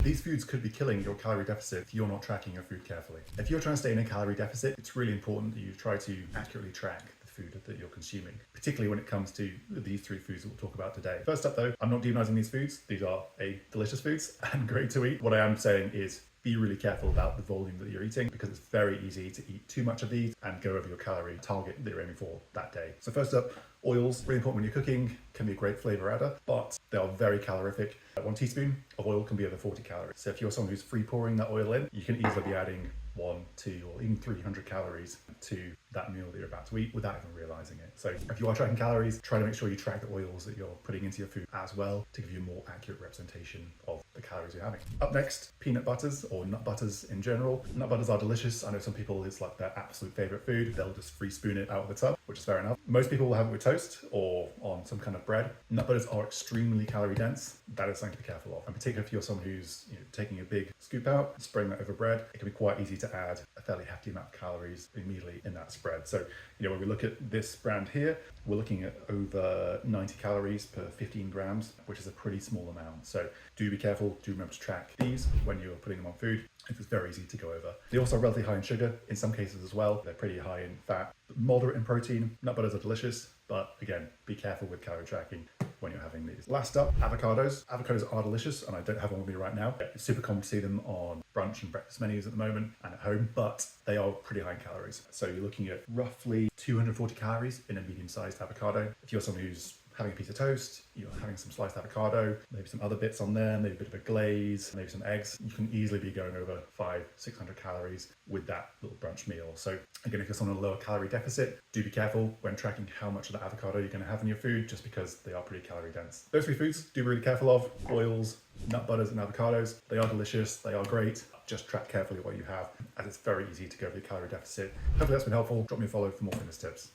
These foods could be killing your calorie deficit if you're not tracking your food carefully. If you're trying to stay in a calorie deficit, it's really important that you try to accurately track the food that you're consuming, particularly when it comes to these three foods that we'll talk about today. First up though, I'm not demonizing these foods. These are delicious foods and great to eat. What I am saying is be really careful about the volume that you're eating, because it's very easy to eat too much of these and go over your calorie target that you're aiming for that day. So first up, oils, really important when you're cooking, can be a great flavor adder, but they are very calorific. 1 teaspoon of oil can be over 40 calories. So if you're someone who's free pouring that oil in, you can easily be adding 1, 2, or even 300 calories to that meal that you're about to eat without even realizing it. So if you are tracking calories, try to make sure you track the oils that you're putting into your food as well to give you a more accurate representation of the calories you're having. Up next, peanut butters or nut butters in general. Nut butters are delicious. I know some people, it's like their absolute favorite food. They'll just free spoon it out of the tub, which is fair enough. Most people will have it with toast or on some kind of bread. Nut butters are extremely calorie dense. That is something to be careful of. And particularly if you're someone who's taking a big scoop out, spraying that over bread, it can be quite easy to add a fairly hefty amount of calories immediately in that spread. So, when we look at this brand here, we're looking at over 90 calories per 15 grams, which is a pretty small amount. So do be careful, do remember to track these when you're putting them on food. It's very easy to go over. They're also relatively high in sugar in some cases as well. They're pretty high in fat, moderate in protein. Nut butters are delicious, but again, be careful with calorie tracking when you're having these. Last up, avocados. Avocados are delicious, and I don't have one with me right now. It's super common to see them on brunch and breakfast menus at the moment and at home, but they are pretty high in calories. So you're looking at roughly 240 calories in a medium-sized avocado. If you're someone who's having a piece of toast, you're having some sliced avocado, maybe some other bits on there, maybe a bit of a glaze, maybe some eggs, you can easily be going over 500-600 calories with that little brunch meal. So again, if you're someone on a lower calorie deficit, do be careful when tracking how much of the avocado you're going to have in your food, just because they are pretty calorie dense. Those three foods, do be really careful of: oils, nut butters, and avocados. They are delicious, they are great. Just track carefully what you have, as it's very easy to go over the calorie deficit. Hopefully that's been helpful. Drop me a follow for more fitness tips.